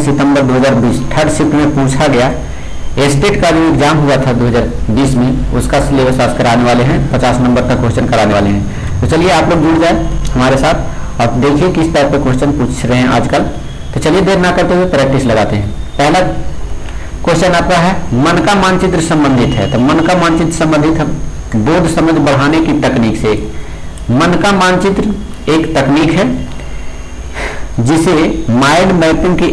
सितंबर 2020 third shift में पूछा गया। स्टेट का जो एग्जाम हुआ था 2020 में, उसका सिलेबस आज कराने वाले हैं, 50 नंबर का क्वेश्चन कराने वाले हैं। तो चलिए आप लोग जुड़ जाए हमारे साथ और देखिए किस टाइप के क्वेश्चन पूछ रहे हैं आजकल। तो चलिए देर ना करते हुए प्रैक्टिस लगाते हैं। पहला क्वेश्चन आपका है मन का मानचित्र संबंधित है। तो मन का मानचित्र संबंधित हम बोध समझ बढ़ाने की तकनीक से, मन का मानचित्र एक तकनीक है जिसे माइंड मैपिंग की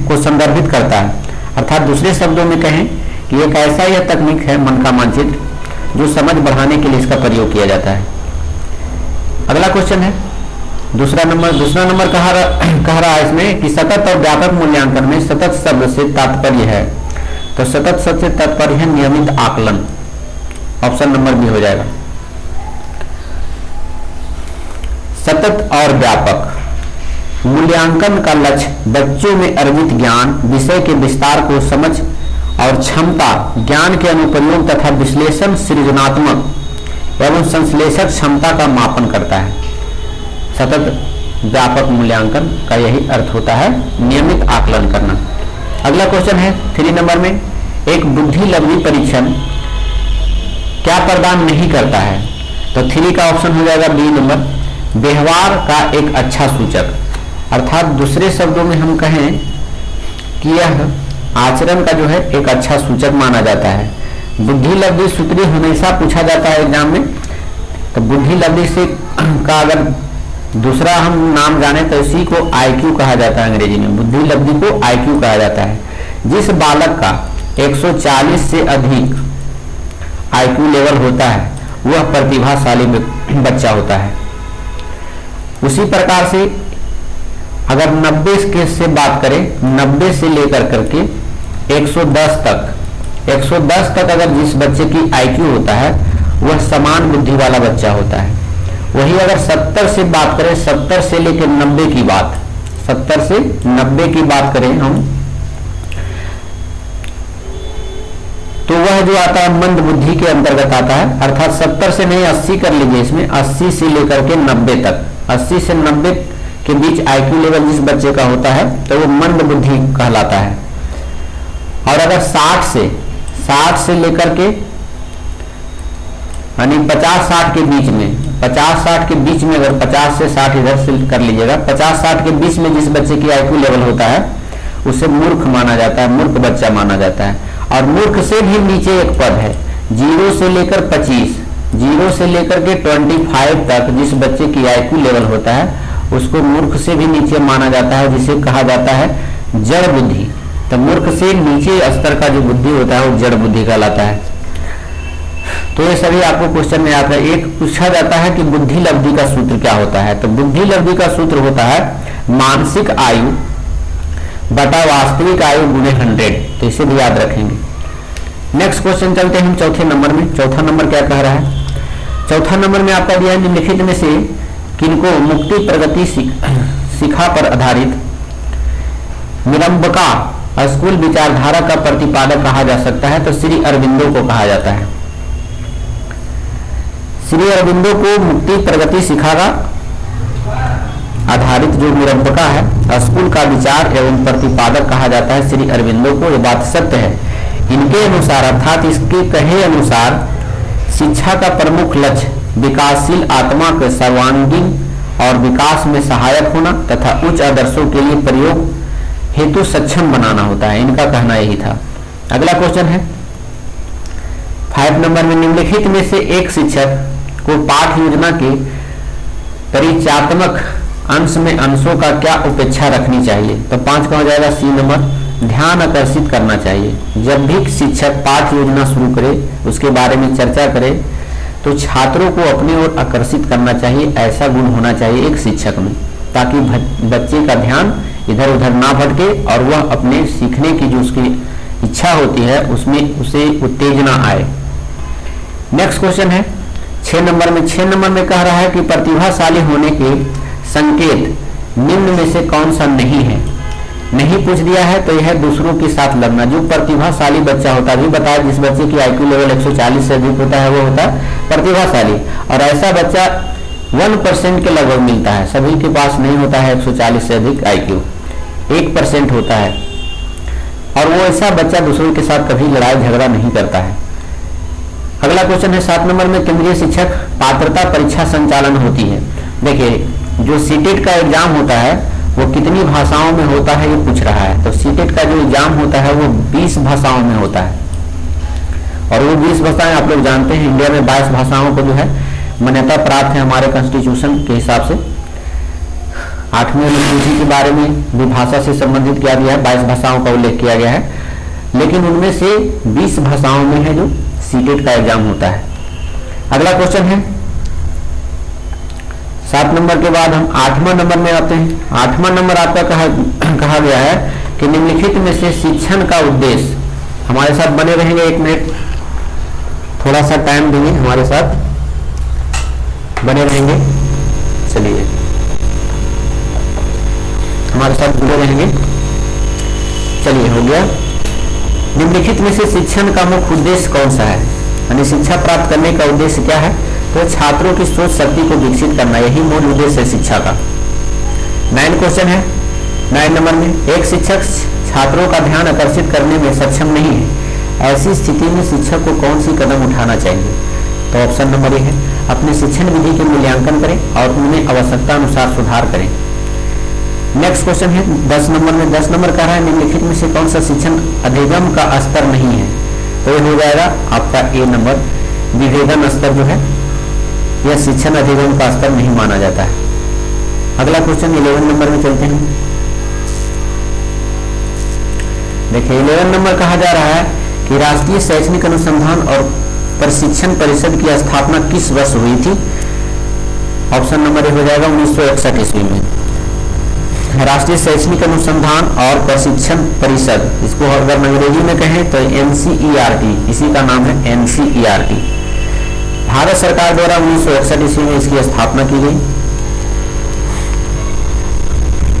को संदर्भित करता है। अर्थात दूसरे शब्दों में कहें कि एक ऐसा यह तकनीक है मन का मानचित्र जो समझ बढ़ाने के लिए इसका प्रयोग किया जाता है। अगला क्वेश्चन है दूसरा नंबर कह रहा है इसमें कि सतत और व्यापक मूल्यांकन में सतत शब्द से तात्पर्य है। तो सतत शब्द से तात्पर्य है नियमित आकलन। ऑप्शन नंबर बी हो जाएगा। सतत और व्यापक मूल्यांकन का लक्ष्य बच्चों में अर्जित ज्ञान, विषय के विस्तार को समझ और क्षमता, ज्ञान के अनुप्रयोग तथा विश्लेषण, सृजनात्मक एवं संश्लेषक क्षमता का मापन करता है। सतत व्यापक मूल्यांकन का यही अर्थ होता है, नियमित आकलन करना। अगला क्वेश्चन है 3 नंबर में, एक बुद्धि लब्धि परीक्षण क्या प्रदान नहीं करता है। तो 3 का ऑप्शन हो जाएगा बी नंबर, व्यवहार का एक अच्छा सूचक। अर्थात दूसरे शब्दों में हम कहें कि यह आचरण का जो है एक अच्छा सूचक माना जाता है। बुद्धि लब्धि सूत्री हमेशा पूछा जाता है एग्जाम में। तो बुद्धि लब्धि से का अगर दूसरा हम नाम जाने तो इसी को IQ कहा जाता है अंग्रेजी में। बुद्धि लब्धि को IQ कहा जाता है। जिस बालक का 140 से अधिक IQ लेवल होता है वह प्रतिभाशाली बच्चा होता है। उसी प्रकार से अगर 90 के से बात करें, 90 से लेकर करके 110 तक अगर जिस बच्चे की IQ होता है वह समान बुद्धि वाला बच्चा होता है। वही अगर 70 से बात करें, 70 से लेकर 90 की बात, 70 से 90 की बात करें हम, तो वह जो आता है मंद बुद्धि के अंतर्गत आता है। अर्थात 70 से नहीं 80 कर लीजिए इसमें, 80 से लेकर के 90 तक, 80 से 90 के बीच IQ लेवल जिस बच्चे का होता है तो वो मंद बुद्धि कहलाता है। और अगर 60 से लेकर के यानी 50-60 के बीच में, 50-60 के बीच में, अगर 50 से 60 इधर से कर लीजिएगा, 50-60 के बीच में जिस बच्चे की IQ लेवल होता है उसे मूर्ख माना जाता है, मूर्ख बच्चा माना जाता है। और मूर्ख से भी नीचे एक पद है, 0 से लेकर 25, 0 से लेकर के 25 तक जिस बच्चे की IQ लेवल होता है उसको मूर्ख से भी नीचे माना जाता है, जिसे कहा जाता है जड़ बुद्धि। तो मूर्ख से नीचे स्तर का जो बुद्धि होता है वो जड़ बुद्धि कहलाता है। तो ये सभी आपको क्वेश्चन में आता है। एक पूछा जाता है कि बुद्धि लब्धि का सूत्र क्या होता है। तो बुद्धि लब्धि का सूत्र होता है मानसिक आयु बटा वास्तविक आयु गुणे 100। तो इसे भी याद रखेंगे। नेक्स्ट क्वेश्चन चलते हैं हम चौथे नंबर में। चौथा नंबर क्या कह रहा है? चौथा नंबर में आपका दिया है निम्नलिखित में से किनको मुक्ति प्रगति शिखा पर आधारित निरंबका स्कूल विचारधारा का प्रतिपादक कहा जा सकता है। तो श्री अरविंदो को कहा जाता है। श्री अरविंदो को मुक्ति प्रगति शिखा का आधारित जो निरंबका है स्कूल का विचार एवं प्रतिपादक कहा जाता है श्री अरविंदो को। यह बात सत्य है। इनके अनुसार अर्थात इसके कहे अनुसार शिक्षा का प्रमुख लक्ष्य विकासशील आत्मा के सर्वांगीण और विकास में सहायक होना तथा उच्च आदर्शों के लिए प्रयोग हेतु सक्षम बनाना होता है। इनका कहना यही था। अगला क्वेश्चन है 5 नंबर में, निम्नलिखित में से एक शिक्षक को पाठ योजना के परिचयात्मक अंश में अंशों का क्या उपेक्षा रखनी चाहिए। तो 5 का हो जाएगा सी नंबर, ध्यान आकर्षित करना चाहिए। जब भी शिक्षक पाठ योजना शुरू करे, उसके बारे में चर्चा करे, तो छात्रों को अपनी ओर आकर्षित करना चाहिए। ऐसा गुण होना चाहिए एक शिक्षक में, ताकि बच्चे का ध्यान इधर उधर ना भटके और वह अपने सीखने की जो उसकी इच्छा होती है उसमें उसे उत्तेजना आए। नेक्स्ट क्वेश्चन है 6 नंबर में। 6 नंबर में कह रहा है कि प्रतिभाशाली होने के संकेत निम्न में से कौन सा नहीं है। नहीं पूछ दिया है तो यह दूसरों के साथ लगना। जो प्रतिभाशाली बच्चा होता है, भी बताया जिस बच्चे की IQ लेवल 140 से अधिक होता है वो होता है प्रतिभाशाली। और ऐसा बच्चा 1% के लगभग मिलता है, सभी के पास नहीं होता है 140 से अधिक IQ। 1% होता है। और वो ऐसा बच्चा दूसरों के साथ कभी लड़ाई झगड़ा नहीं करता है। अगला क्वेश्चन है 7 नंबर में, केंद्रीय शिक्षक पात्रता परीक्षा संचालन होती है। देखिए, जो सीटेट का एग्जाम होता है वो कितनी भाषाओं में होता है ये पूछ रहा है। तो सीटेट का जो एग्जाम होता है वो 20 भाषाओं में होता है। और वो 20 भाषाएं आप लोग जानते हैं, इंडिया में 22 भाषाओं को जो है मान्यता प्राप्त है हमारे कॉन्स्टिट्यूशन के हिसाब से। 8वीं अनुसूची के बारे में भी भाषा से संबंधित किया गया है, 22 भाषाओं का उल्लेख किया गया है, लेकिन उनमें से 20 भाषाओं में है जो सीटेट का एग्जाम होता है। अगला क्वेश्चन है 7 नंबर के बाद हम 8वां नंबर में आते हैं। 8वां नंबर आपका कहा गया है कि निम्नलिखित में से शिक्षण का उद्देश्य, हमारे साथ बने रहेंगे, 1 मिनट थोड़ा सा टाइम देंगे, हमारे साथ बने रहेंगे। चलिए, हमारे साथ जुड़े रहेंगे। चलिए, हो गया। निम्नलिखित में से शिक्षण का मुख्य उद्देश्य कौन सा है, यानी शिक्षा प्राप्त करने का उद्देश्य क्या है? तो छात्रों की सोच शक्ति को विकसित करना, यही मूल उद्देश्य है शिक्षा का। 9 क्वेश्चन है 9 नंबर में, एक शिक्षक छात्रों का ध्यान आकर्षित करने में सक्षम नहीं है, ऐसी स्थिति में शिक्षक को कौन सी कदम उठाना चाहिए? तो ऑप्शन नंबर ए है, अपने शिक्षण विधि के मूल्यांकन करें और उन्हें आवश्यकता अनुसार सुधार करें। नेक्स्ट क्वेश्चन है 10 नंबर में, 10 नंबर कह रहा है निम्नलिखित में से कौन सा शिक्षण अधिगम का स्तर नहीं है? तो ये हो जाएगा आपका ए नंबर, विभेदन स्तर जो है यह शिक्षण अधिगम का स्तर नहीं माना जाता है। अगला क्वेश्चन 11 नंबर में चलते हैं। देखिए, 11 नंबर कहा जा रहा है कि राष्ट्रीय शैक्षणिक अनुसंधान और प्रशिक्षण परिषद की स्थापना किस वर्ष हुई थी? ऑप्शन नंबर ए हो जाएगा 1961 ईस्वी में। राष्ट्रीय शैक्षणिक अनुसंधान और प्रशिक्षण परिषद, इसको अगर अंग्रेजी में कहें तो NCERT, इसी का नाम है NCERT। भारत सरकार द्वारा 1961 ईस्वी में इसकी स्थापना की गई।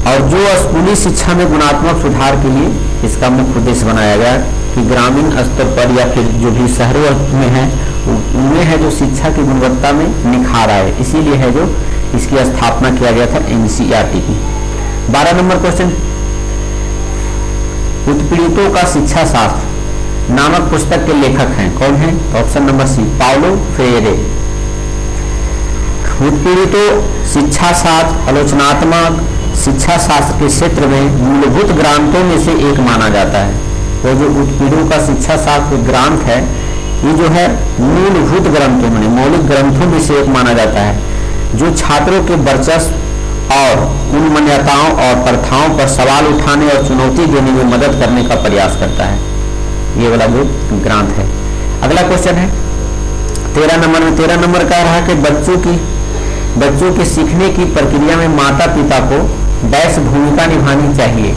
और जो स्कूली शिक्षा में गुणात्मक सुधार के लिए इसका मुख्य उद्देश्य बनाया गया कि ग्रामीण स्तर पर या फिर जो भी शहरों में है उनमें है जो शिक्षा की गुणवत्ता में निखार आए, इसीलिए है जो इसकी स्थापना किया गया था NCERT की। 12 नंबर क्वेश्चन, उत्पीड़ितों का शिक्षा शास्त्र नामक पुस्तक के लेखक हैं, कौन है? Option number C, Paulo Freire. उत्पीड़ितों शिक्षा शास्त्र आलोचनात्मक शिक्षा शास्त्र के क्षेत्र में मूलभूत ग्रंथों में से एक माना जाता है। वो जो उत्पीड़ों का शिक्षा शास्त्र ग्रंथ है, ये जो है मूलभूत ग्रंथों में, मौलिक ग्रंथों में से एक माना जाता है, जो छात्रों के वर्चस्व और उन मान्यताओं और प्रथाओं पर सवाल उठाने और चुनौती देने में मदद करने का प्रयास करता है। ये वाला जो ग्रंथ है। अगला क्वेश्चन है 13 नंबर में, 13 नंबर कह रहा है कि बच्चों के सीखने की प्रक्रिया में माता पिता को डैश भूमिका निभानी चाहिए।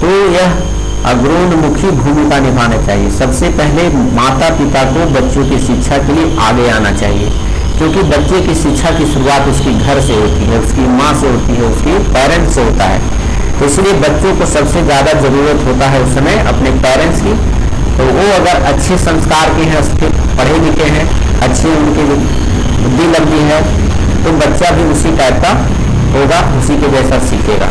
तो यह अग्रोन्मुखी भूमिका निभाना चाहिए। सबसे पहले माता पिता को बच्चों की शिक्षा के लिए आगे आना चाहिए, क्योंकि बच्चे की शिक्षा की शुरुआत उसके घर से होती है, उसकी माँ से होती है, उसके पेरेंट्स से होता है। तो इसलिए बच्चों को सबसे ज़्यादा ज़रूरत होता है उस समय अपने पेरेंट्स की। तो वो अगर अच्छे संस्कार के हैं, पढ़े लिखे हैं, अच्छी उनकी बुद्धि लगती है, तो बच्चा भी उसी टाइप का होगा, उसी के जैसा सीखेगा।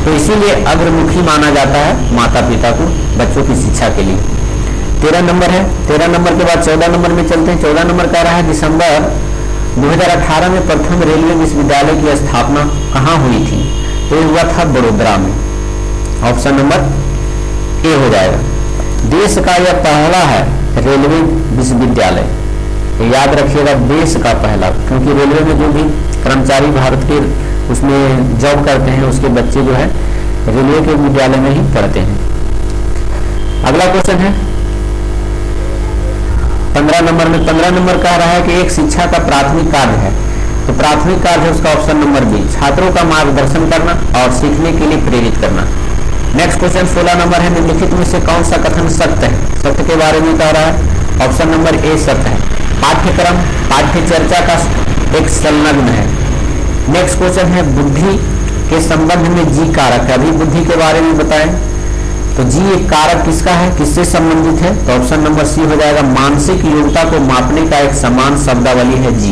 तो इसीलिए अग्रमुखी माना जाता है माता पिता को बच्चों की शिक्षा के लिए। 13 नंबर है। 13 नंबर के बाद 14 नंबर में चलते हैं। 14 नंबर कह रहा है दिसंबर 2018 में प्रथम रेलवे विश्वविद्यालय की स्थापना कहाँ हुई थी? तो ये हुआ था बड़ोदरा में। ऑप्शन नंबर ए हो जाएगा। देश का यह पहला है रेलवे विश्वविद्यालय, याद रखिएगा, देश का पहला, क्योंकि रेलवे में जो भी कर्मचारी भारत के उसमें जॉब करते हैं उसके बच्चे जो है रेलवे के विद्यालय में ही पढ़ते हैं। अगला क्वेश्चन है 15 नंबर में। 15 नंबर कह रहा है कि एक शिक्षा का प्राथमिक कार्य है, तो प्राथमिक कार्य है उसका ऑप्शन नंबर बी, छात्रों का मार्गदर्शन करना और सीखने के लिए प्रेरित करना। नेक्स्ट क्वेश्चन 16 नंबर है। निम्नलिखित में से कौन सा कथन सत्य है? सत्य के बारे में कह रहा है। ऑप्शन नंबर ए सत्य है। पाठ्यक्रम पाठ्य चर्चा का एक संलग्न है। नेक्स्ट क्वेश्चन है बुद्धि के संबंध में जी कारक है। अभी बुद्धि के बारे में बताएं तो जी एक कारक किसका है, किससे संबंधित है? तो ऑप्शन नंबर सी हो जाएगा। मानसिक योग्यता को मापने का एक समान शब्दावली है जी।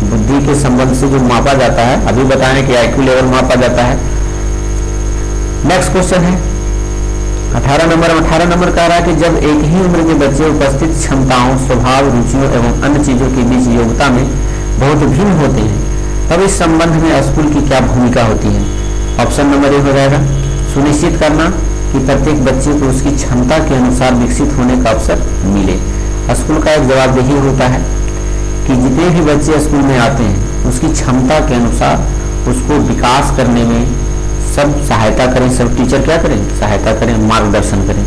बुद्धि के संबंध से जो मापा जाता है, अभी बताएं कि IQ लेवल मापा जाता है, नेक्स्ट क्वेश्चन है 18 नंबर। 18 नंबर कह रहा है कि जब एक ही उम्र के बच्चे उपस्थित क्षमताओं, स्वभाव, रुचियों एवं अन्य चीजों के बीच योग्यता में बहुत भिन्न होते हैं, तब इस संबंध में स्कूल की क्या भूमिका होती है? ऑप्शन नंबर ए हो जाएगा सुनिश्चित करना कि प्रत्येक बच्चे को उसकी क्षमता के अनुसार विकसित होने का अवसर मिले। स्कूल का एक जवाब यही होता है कि जितने भी बच्चे स्कूल में आते हैं उसकी क्षमता के अनुसार उसको विकास करने में सब सहायता करें, सब टीचर क्या करें? सहायता करें, मार्गदर्शन करें।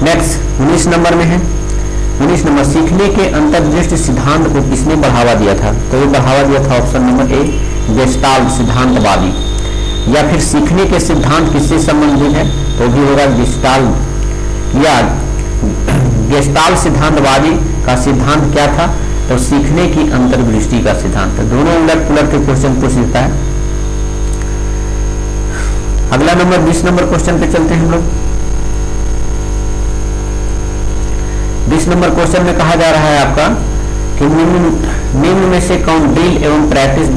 नेक्स्ट 19 नंबर में है 19 नंबर, सीखने के अंतर्दृष्टि सिद्धांत को किसने बढ़ावा दिया था? तो ये बढ़ावा दिया था ऑप्शन नंबर ए गेस्टाल्ट सिद्धांतवादी। या फिर सीखने के सिद्धांत किससे संबंधित है? तो भी होगा गेस्टाल्ट या गेस्टाल्ट सिद्धांतवादी का सिद्धांत क्या था? तो सीखने की अंतर्दृष्टि का सिद्धांत। दोनों उलट पुलट के क्वेश्चन पूछ सकता है। अगला नंबर 20 नंबर क्वेश्चन पे चलते हैं हम लोग। 20 नंबर क्वेश्चन में कहा जा रहा है आपका कि निम्न में से कौन ड्रिल एवं प्रैक्टिस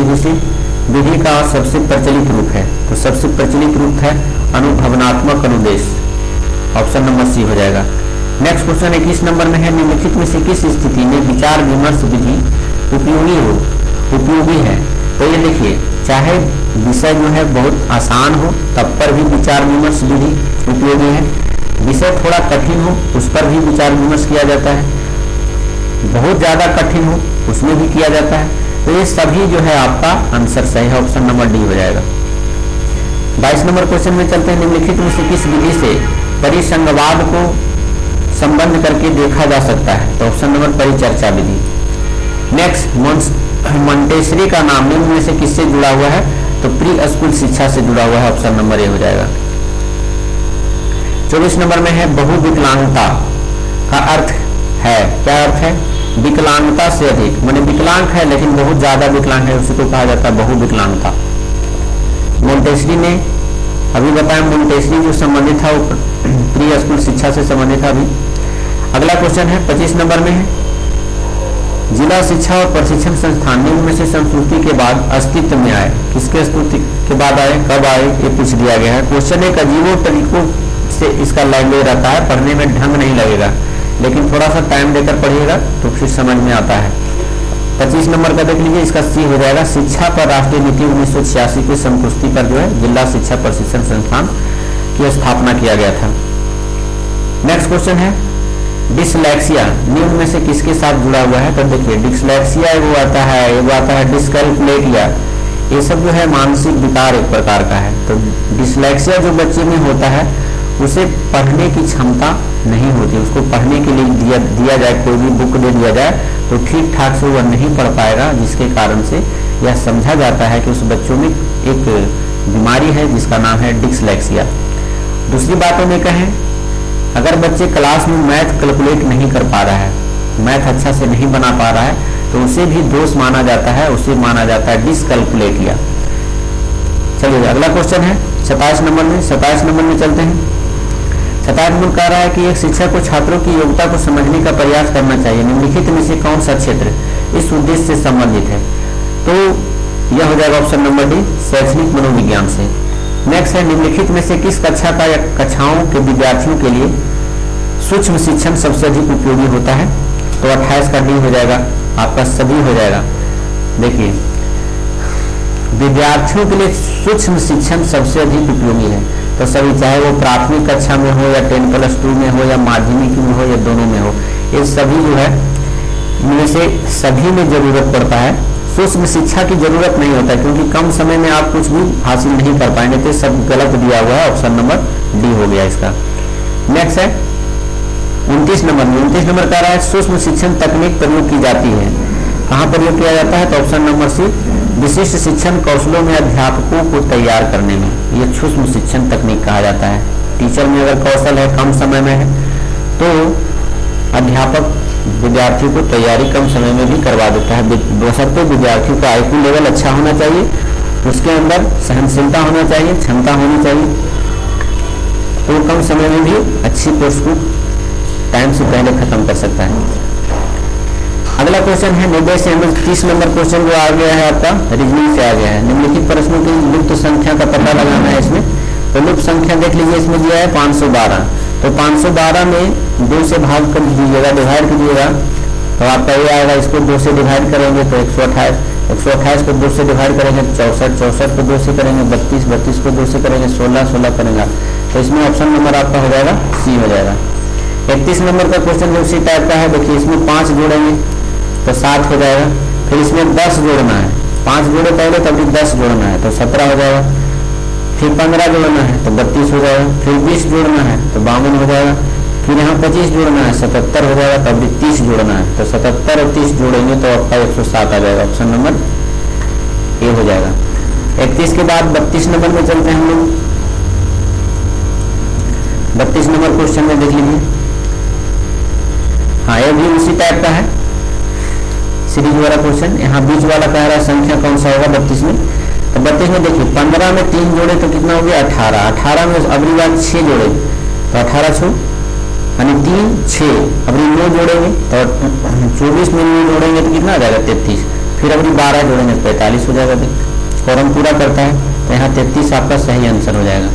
विधि का सबसे प्रचलित रूप है? तो सबसे प्रचलित रूप है अनुभवनात्मक अनुदेश। ऑप्शन नंबर सी हो जाएगा। नेक्स्ट क्वेश्चन 21 नंबर में है निम्नलिखित में से किस स्थिति में विचार विमर्श विधि उपयोगी है? तो ये देखिए, चाहे विषय जो है बहुत आसान हो तब पर भी विचार विमर्श विधि उपयोगी है, विषय थोड़ा कठिन हो उस पर भी विचार विमर्श किया जाता है, बहुत ज्यादा कठिन हो उसमें भी किया जाता है। तो ये सभी जो है आपका आंसर सही है, ऑप्शन नंबर डी हो जाएगा। 22 नंबर क्वेश्चन में चलते हैं निम्नलिखित में से किस विधि से परिसंघवाद को संबंध करके देखा जा सकता है? तो ऑप्शन नंबर परिचर्चा विधि। नेक्स्ट मोंटेसरी का नाम निम्न में से किससे जुड़ा हुआ है? तो प्री स्कूल शिक्षा से जुड़ा हुआ है, ऑप्शन नंबर ए हो जाएगा। 24 नंबर में है बहुविकलांगता का अर्थ है, क्या अर्थ है? विकलांगता से अधिक, माने विकलांग है लेकिन बहुत ज्यादा विकलांग है, उसी को कहा जाता है बहुविकलांगता। मोंटेसरी ने अभी बताया, मोंटेसरी जो संबंधित था वो प्री स्कूल शिक्षा से संबंधित था। अभी अगला क्वेश्चन है 25 नंबर में है जिला शिक्षा और प्रशिक्षण संस्थान निम्न में से संस्कृति के बाद अस्तित्व में आए? किसके अस्तित्व के बाद आए, कब आए, ये पूछ दिया गया है। क्वेश्चन एक अजीबो तरीकों से इसका लैंग्वेज रहता है, पढ़ने में ढंग नहीं लगेगा, लेकिन थोड़ा सा टाइम देकर पढ़िएगा तो फिर समझ में आता है। 25 नंबर का देख लीजिए, इसका सी हो जाएगा शिक्षा पर राष्ट्रीय नीति 1986 की संपुष्टि पर जो है जिला शिक्षा प्रशिक्षण संस्थान की स्थापना किया गया था। नेक्स्ट क्वेश्चन है डिसलेक्सिया निम्न में से किसके साथ जुड़ा हुआ है? तो देखिए डिसलेक्सिया वो आता है डिस्कैल्कुलेटिया, ये सब जो है मानसिक विकार एक प्रकार का है। तो डिसलेक्सिया जो बच्चे में होता है उसे पढ़ने की क्षमता नहीं होती, उसको पढ़ने के लिए दिया जाए, कोई भी बुक दे दिया जाए तो ठीक ठाक से वह नहीं पढ़ पाएगा, जिसके कारण से यह समझा जाता है कि उस बच्चों में एक बीमारी है जिसका नाम है डिसलेक्सिया। दूसरी बातों में कहें, अगर बच्चे क्लास में मैथ कैलकुलेट नहीं कर पा रहा है, मैथ अच्छा से नहीं बना पा रहा है, तो उसे भी दोष माना जाता है, उसे माना जाता है डिसकैलकुलेटिया। चलिए अगला क्वेश्चन है 27 नंबर में। 27 नंबर में चलते हैं। 27 नंबर कह रहा है कि एक शिक्षक को छात्रों की योग्यता को समझने का प्रयास करना चाहिए, निम्नलिखित में से कौन सा क्षेत्र इस उद्देश्य से संबंधित है? तो यह हो जाएगा ऑप्शन नंबर डी शैक्षणिक मनोविज्ञान से। नेक्स्ट है निम्नलिखित में से किस कक्षा का या कक्षाओं के विद्यार्थियों के लिए सूक्ष्म शिक्षण सबसे अधिक उपयोगी होता है? तो 28 का डी हो जाएगा, आपका सभी हो जाएगा। देखिए विद्यार्थियों के लिए सूक्ष्म शिक्षण सबसे अधिक उपयोगी है, तो सभी चाहे वो प्राथमिक कक्षा में हो या 10+2 में हो या माध्यमिक में हो या दोनों में हो, ये सभी जो है इनमें से सभी में जरूरत पड़ता है। सूक्ष्म शिक्षा की जरूरत नहीं होता है क्योंकि कम समय में आप कुछ भी हासिल नहीं कर पाएंगे, तो सब गलत दिया हुआ है, ऑप्शन नंबर डी हो गया इसका। नेक्स्ट है 29 नंबर में। 29 नंबर कह रहा है सूक्ष्म शिक्षण तकनीक प्रयोग की जाती है, कहाँ प्रयोग किया जाता है? तो ऑप्शन नंबर सी विशिष्ट शिक्षण कौशलों में अध्यापकों को तैयार करने में, यह सूक्ष्म शिक्षण तकनीक कहा जाता है। टीचर में अगर कौशल है, कम समय में है, तो अध्यापक विद्यार्थी को तैयारी कम समय में भी करवा देता है। बशर्ते विद्यार्थी का IQ लेवल अच्छा होना चाहिए, उसके अंदर सहनशीलता होना चाहिए, क्षमता होनी चाहिए, तो कम समय में भी अच्छी कोर्स को टाइम से पहले खत्म कर सकता है। अगला क्वेश्चन है 90 से 30 नंबर क्वेश्चन जो आ गया है आपका रीजनिंग से आ गया है। निम्नलिखित प्रश्नों की लुप्त संख्या का पता लगाना है इसमें। तो लुप्त संख्या देख लीजिए, इसमें दिया है 512। तो 512 में 2 से भाग कर दीजिएगा, डिवाइड कीजिएगा, तो आपका ये आएगा। इसको 2 से डिवाइड करेंगे तो 128, 128 को 2 से डिवाइड करेंगे 64, 64 को 2 से करेंगे 32, 32 को 2 से करेंगे 16, 16 करेंगे। तो इसमें ऑप्शन नंबर आपका हो जाएगा सी हो जाएगा। 31 नंबर का क्वेश्चन जो उसी टाइप का है, देखिए इसमें 5 जोड़ेंगे तो 7 हो जाएगा। फिर इसमें 10 जोड़ना है, 5 जोड़े पहले तभी 10 जोड़ना है तो 17 हो जाएगा। फिर 15 जोड़ना है तो 32 हो जाएगा। फिर 20 जोड़ना है तो 52 हो जाएगा। फिर यहाँ 25 जोड़ना है 77 हो जाएगा। तब भी 30 जोड़ना है तो 77 और 30 जोड़ेंगे तो आपका 107 आ जाएगा। ऑप्शन नंबर ए हो जाएगा। 31 के बाद 32 नंबर में चलते हैं हम लोग। 32 नंबर क्वेश्चन में देख लीजिए, हाँ ये भी उसी टाइप का है, सीरीज वाला क्वेश्चन। यहाँ बीच वाला कह रहा है संख्या कौन सा होगा 32 में। तो 32 में देखिए 15 में 3 जोड़े तो कितना हो गया 18, 18 में अगली बार 6 जोड़े तो 18 छो यानी 3 6, अगली 9 जोड़ेंगे तो 24 में 9 जोड़ेंगे तो कितना आ जाएगा 33। फिर अगली 12 जोड़ेंगे तो 45 हो जाएगा। फॉर्म पूरा करता है तो यहाँ 33 आपका सही आंसर हो जाएगा।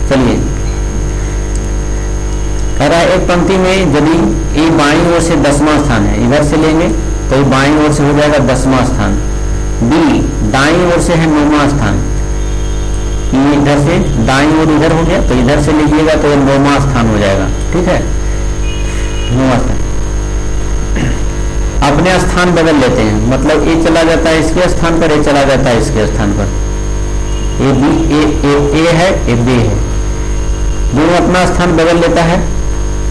चलिए कह रहा है एक पंक्ति में यदि ए बाईं ओर से 10वां स्थान है, इधर से लेंगे तो बाईं ओर से हो जाएगा 10वां स्थान। बी दाईं ओर से है 9वां स्थान, ये इधर से दाईं ओर इधर हो गया तो इधर से लीजिएगा तो ये 9वां स्थान हो जाएगा। ठीक है, 9वां स्थान। अपने स्थान बदल लेते हैं, मतलब ए चला जाता है इसके स्थान पर, ए चला जाता है इसके स्थान पर। ए बी ए है, ए बी है, दोनों अपना स्थान बदल लेता है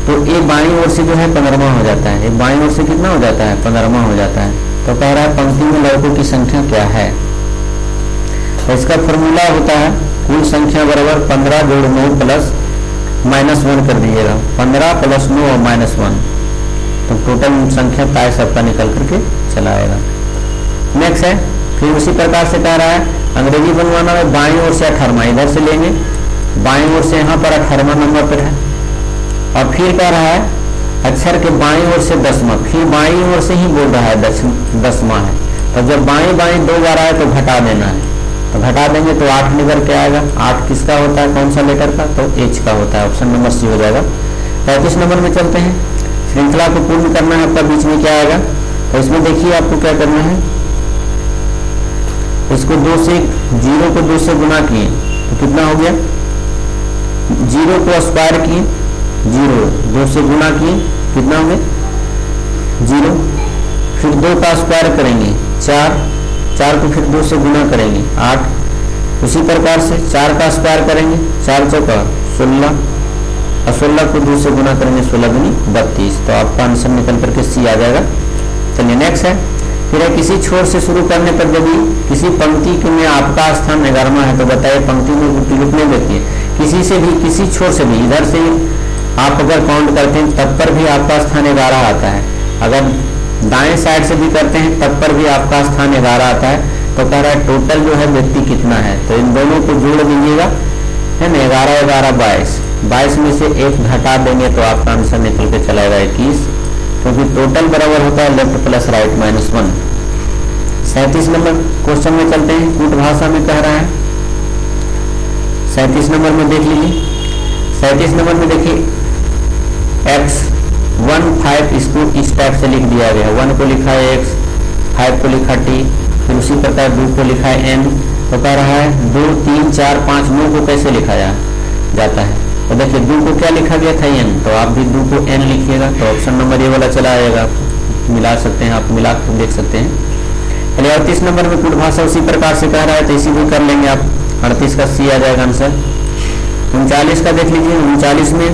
तो ए बाईं ओर से जो है 15वां हो जाता है। ए बाईं ओर से कितना हो जाता है 15वां हो जाता है। तो कह रहा है पंक्ति में लड़कों की संख्या क्या है। तो इसका फॉर्मूला होता है कुल संख्या बराबर 15 जोड़ 9 प्लस -1 कर दीजिएगा। 15 प्लस 9 और -1 तो टोटल संख्या काय सबका निकल करके चला आएगा। नेक्स्ट है, फिर उसी प्रकार से कह रहा है अंग्रेजी बनवाना है बाईं ओर से 18वां, इधर से लेंगे बाईं ओर से यहाँ पर 18वां नंबर पर है। और फिर कह रहा है अक्षर के बाईं ओर से 10वां, फिर बाईं ओर से ही बोल रहा है 10वां है। तो जब बाईं बाईं 2 बार आए तो घटा देना है, तो घटा देंगे तो 8 निकल के आएगा। 8 किसका होता है, कौन सा लेटर का, तो एच का होता है। ऑप्शन नंबर सी हो जाएगा। 35 नंबर में चलते हैं। श्रृंखला को पूर्ण करना है आपका, बीच में क्या आएगा। तो इसमें देखिए आपको क्या करना है, इसको 2 से 0 को 2 से गुना किए तो कितना हो गया, 0 को स्क्वायर किए, 0 2 से गुना किए कितना हो गया 0, फिर 2 का स्क्वायर करेंगे 4, 4 को फिर 2 से गुना करेंगे 8, उसी प्रकार से 4 का स्क्वायर करेंगे 4 चौका 16 और 16 को 2 से गुना करेंगे 16 दूनी 32। तो आपका आंसर निकल करके सी आ जाएगा। चलिए नेक्स्ट है, फिर है किसी छोर से शुरू करने पर यदि किसी पंक्ति में आपका स्थान 11वां है तो बताइए पंक्ति में लिखने देखिए किसी से भी, किसी छोर से भी, इधर से आप अगर काउंट करते हैं तब पर भी आपका स्थान 11 आता है। अगर दाएं साइड से भी करते हैं तब पर भी आपका स्थान 11 आता है। तो कह रहा है टोटल जो है व्यक्ति कितना है, तो इन दोनों को जोड़ दीजिएगा है ना, 11 11 22, 22 में से 1 घटा देंगे तो आपका आंसर निकल के चलाएगा 21, क्योंकि टोटल बराबर होता है left plus right -1। 37 number question में चलते हैं। कूट भाषा में कह रहा है 37 नंबर में देख लीजिए। 37 नंबर में देखिए x 1 5 इसको इस टाइप से लिख दिया गया है। 1 को लिखा है x, 5 को लिखा t, फिर उसी प्रकार 2 को लिखा है n। तो कह रहा है 2 3 4 5 9 को कैसे लिखा जाता है। तो देखिए 2 को क्या लिखा गया था n, तो आप भी 2 को n लिखिएगा तो ऑप्शन नंबर ये वाला चला आएगा। मिला सकते हैं आप, मिला कर देख सकते हैं। चलिए 38 नंबर में कूट भाषा उसी प्रकार से कह रहा है तो इसी को कर लेंगे आप। 38 का सी आ जाएगा आंसर। 39 का देख लीजिए। 39 में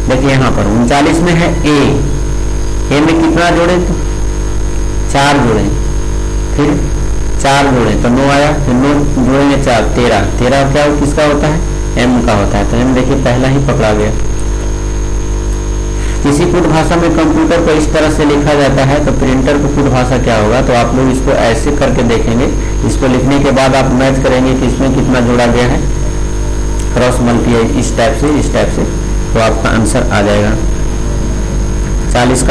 देखिए यहाँ पर 39 में है ए में कितना जोड़े, तो 4 जोड़े, फिर 4 जोड़े तो 9 आया, फिर 9 जोड़ेंगे 4 13, 13 क्या किसका होता है, एम का होता है। तो एम देखिए पहला ही पकड़ा गया। किसी कूट भाषा में कंप्यूटर को इस तरह से लिखा जाता है तो प्रिंटर को कूट भाषा क्या होगा। तो आप लोग इसको ऐसे करके देखेंगे, इसको लिखने के बाद आप मैच करेंगे कि इसमें कितना जोड़ा गया है, क्रॉस मल्टीप्लाई इस टाइप से तो आपका आंसर आ जाएगा 40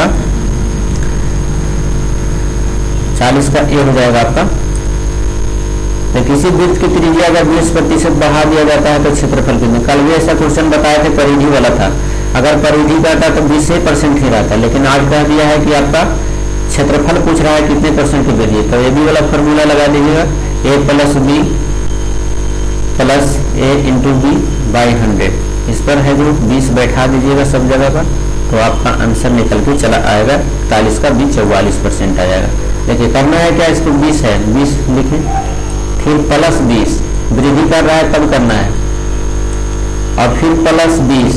का ए हो जाएगा आपका। तो किसी वृत्त की त्रिज्या अगर 20% बढ़ा दिया जाता है तो क्षेत्रफल कितना। कल भी ऐसा क्वेश्चन बताया थे, परिधि वाला था, अगर परिधि बढ़ता तो 20% ही रहता, लेकिन आज कह दिया है कि आपका क्षेत्रफल पूछ रहा है कितने परसेंट की वृद्धि। तो ए बी वाला फॉर्मूला लगा दीजिएगा, a plus B plus A into B by 100। इस पर है जो 20 बैठा दीजिएगा सब जगह पर, तो आपका आंसर निकल के चला आएगा 41 का बी 44% आ जाएगा। देखिए करना है क्या, इसको 20 है 20 लिखें, फिर प्लस 20 वृद्धि कर रहा है तब करना है, और फिर प्लस 20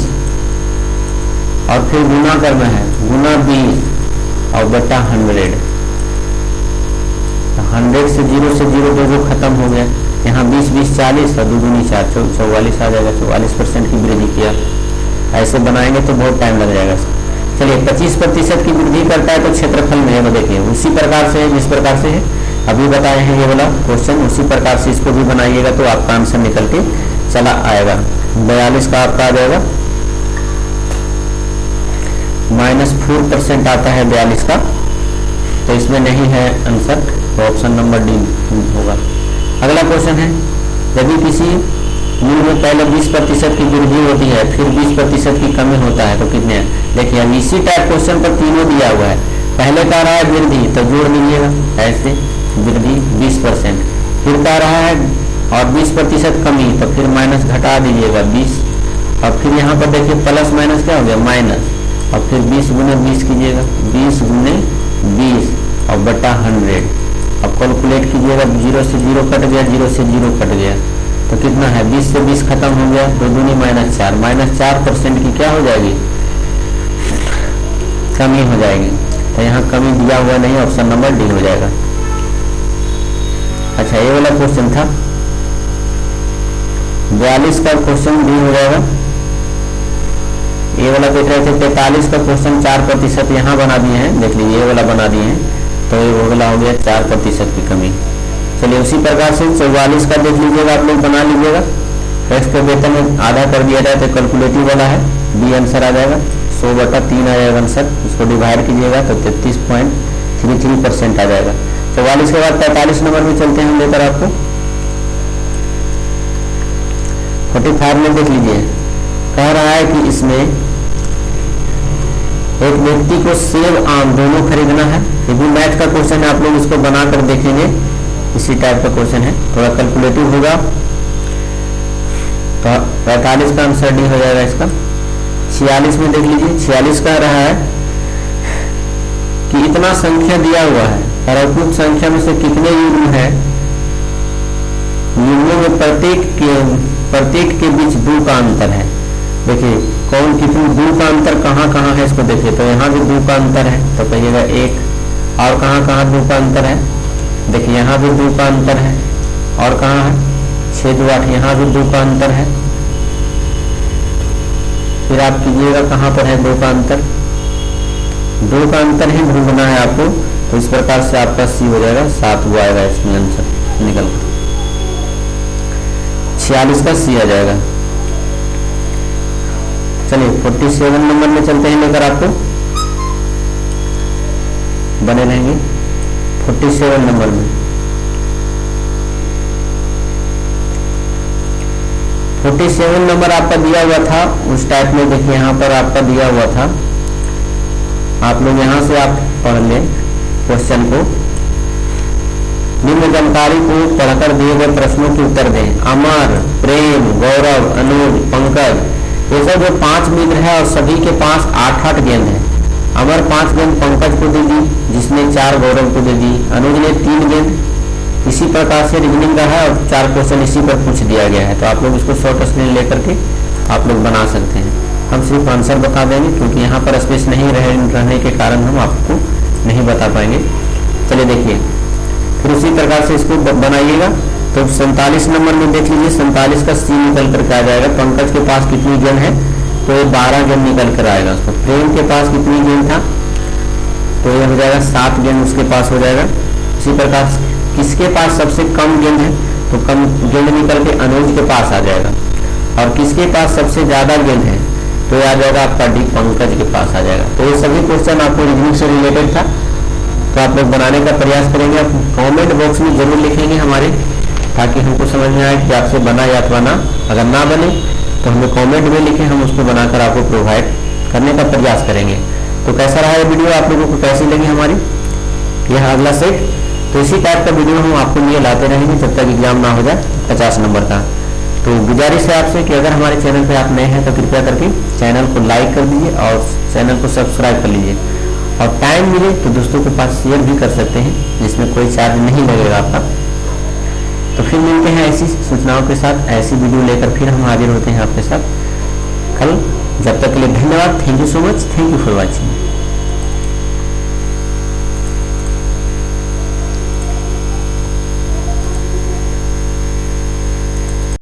और फिर गुना करना है, गुना 20 और बटा 100। 100 से 0 तो जो खत्म हो गया, यहाँ 20 20 40 और 2 दूनी 4 44 आ जाएगा। 44% की वृद्धि किया। ऐसे बनाएंगे तो बहुत टाइम लग जाएगा। चलिए 25% की वृद्धि करता है तो क्षेत्रफल में है, देखिए उसी प्रकार से है जिस प्रकार से है अभी बताए हैं ये वाला क्वेश्चन, उसी प्रकार से इसको भी बनाइएगा तो आपका आंसर निकल के चला आएगा। 42 का आपका आ जाएगा, -4% आता है 42 का, तो इसमें नहीं है आंसर, तो ऑप्शन नंबर डी होगा। अगला क्वेश्चन है, यदि किसी मूल में पहले 20% की वृद्धि होती है फिर 20% की कमी होता है तो कितने हैं। देखिए अब इसी टाइप क्वेश्चन पर तीनों दिया हुआ है, पहले कह रहा है वृद्धि तो जोड़ लीजिएगा ऐसे वृद्धि 20%, फिर कह रहा है और 20% कमी तो फिर माइनस घटा दीजिएगा 20, और फिर यहाँ पर देखिए प्लस माइनस क्या हो गया माइनस, और फिर 20 गुने 20 कीजिएगा, 20 गुने 20 और बटा 100। अब कैलकुलेट कीजिएगा, 0 से 0 कट गया, 0 से 0 कट गया तो कितना है, 20 से 20 खत्म हो गया, 2 दूनी -4, -4% की क्या हो जाएगी, कमी हो जाएगी। तो यहाँ कमी दिया हुआ नहीं, ऑप्शन नंबर डी हो जाएगा। अच्छा ये वाला क्वेश्चन था 42 का क्वेश्चन डी हो जाएगा। ये वाला देख रहे थे 43 का क्वेश्चन 4% यहाँ बना दिए हैं, देख लीजिए ये वाला बना दिए हैं, तो ये वाला हो गया 4% की कमी। चलिए उसी प्रकार से 44 का देख लीजिएगा, आप लोग बना लीजिएगा। एक्स के वेतन में आधा कर दिया जाए तो कैलकुलेटिव वाला है, बी आंसर आ जाएगा 100/3 आ जाएगा आंसर, उसको डिवाइड कीजिएगा तो 33.33% आ जाएगा। 44 के बाद 45 नंबर में चलते हैं लेकर आपको 45 में देख लीजिए, कह रहा है कि इसमें एक व्यक्ति को सेब आम दोनों खरीदना है। ये भी मैथ का क्वेश्चन है, आप लोग इसको बनाकर देखेंगे, इसी टाइप का क्वेश्चन है, थोड़ा कैलकुलेटिव होगा। तो 45 का आंसर डी हो जाएगा इसका। 46 में देख लीजिए, 46 कह रहा है कि इतना संख्या दिया हुआ है और कुछ संख्या में से कितने युग्म है, युग्मों में प्रत्येक के बीच 2 का अंतर है। देखिए कौन कितनी 2 का अंतर कहाँ कहाँ है इसको देखिए, तो यहाँ भी 2 का अंतर है तो कहिएगा 1, और कहाँ कहाँ 2 का अंतर है, देखिए यहाँ भी 2 का अंतर है, और कहाँ है 6 2 8, यहाँ भी 2 का अंतर है। फिर आप कीजिएगा कहाँ पर है 2 का अंतर, 2 का अंतर ही ढूंढना है आपको, तो इस प्रकार से आपका सी हो जाएगा 7 वो आएगा इसमें आंसर निकल कर, 46 का सी आ जाएगा। चलिए 47 नंबर में चलते हैं लेकर आपको, बने रहेंगे 47 नंबर में। 47 नंबर आपका दिया हुआ था उस टाइप में, देखिए यहाँ पर आपका दिया हुआ था, आप लोग यहाँ से आप पढ़ लें क्वेश्चन को। निम्न जानकारी को पढ़कर दिए गए प्रश्नों के उत्तर दें। अमर, प्रेम, गौरव, अनुज, पंकज, ये सब जो 5 मित्र है और सभी के पास 8-8 गेंद है। अमर 5 गेंद पंकज को दे दी, जिसने 4 गौरव को दे दी, अनुज ने 3 गेंद। इसी प्रकार से रीजनिंग का है और 4 क्वेश्चन इसी पर पूछ दिया गया है, तो आप लोग इसको शॉर्ट स्क्रीन लेकर के आप लोग बना सकते हैं। हम सिर्फ आंसर बता देंगे क्योंकि यहाँ पर स्पेस नहीं रहने के कारण हम आपको नहीं बता पाएंगे। चलिए देखिए, फिर उसी प्रकार से इसको बनाइएगा। तो 47 नंबर में देख लीजिए, 47 का सी निकल करके आ जाएगा। पंकज के पास कितनी गेंद है, तो ये 12 गेंद निकल कर आएगा उसको। प्रेम के पास कितनी गेंद था, तो ये हो जाएगा 7 गेंद उसके पास हो जाएगा। इसी प्रकार किसके पास सबसे कम गेंद है, तो कम गेंद निकल के अनुज के पास आ जाएगा। और किसके पास सबसे ज्यादा गेंद है, तो ये आ जाएगा आपका डी, पंकज के पास आ जाएगा। तो ये सभी क्वेश्चन आपको रीजनिंग से रिलेटेड था, तो आप लोग बनाने का प्रयास करेंगे। आप कमेंट बॉक्स में जरूर लिखेंगे हमारे ताकि हमको समझ में आए कि आपसे बना या अथवा ना। अगर ना बने तो हमें कमेंट में लिखें, हम उसको बनाकर आपको प्रोवाइड करने का प्रयास करेंगे। तो कैसा रहा ये वीडियो, आप लोगों को कैसी लगी हमारी यह अगला सेट। तो इसी टाइप का वीडियो हम आपको लिए लाते रहेंगे जब तक एग्जाम ना हो जाए 50 नंबर का। तो गुजारिश है आपसे कि अगर हमारे चैनल पे आप नए हैं तो कृपया करके चैनल को लाइक कर दीजिए और चैनल को सब्सक्राइब कर लीजिए, और टाइम मिले तो दोस्तों के पास शेयर भी कर सकते हैं, जिसमें कोई चार्ज नहीं लगेगा आपका। तो फिर मिलते हैं ऐसी सूचनाओं के साथ, ऐसी वीडियो लेकर फिर हम हाजिर होते हैं आपके साथ कल। जब तक के लिए धन्यवाद। Thank you so much. Thank you for watching.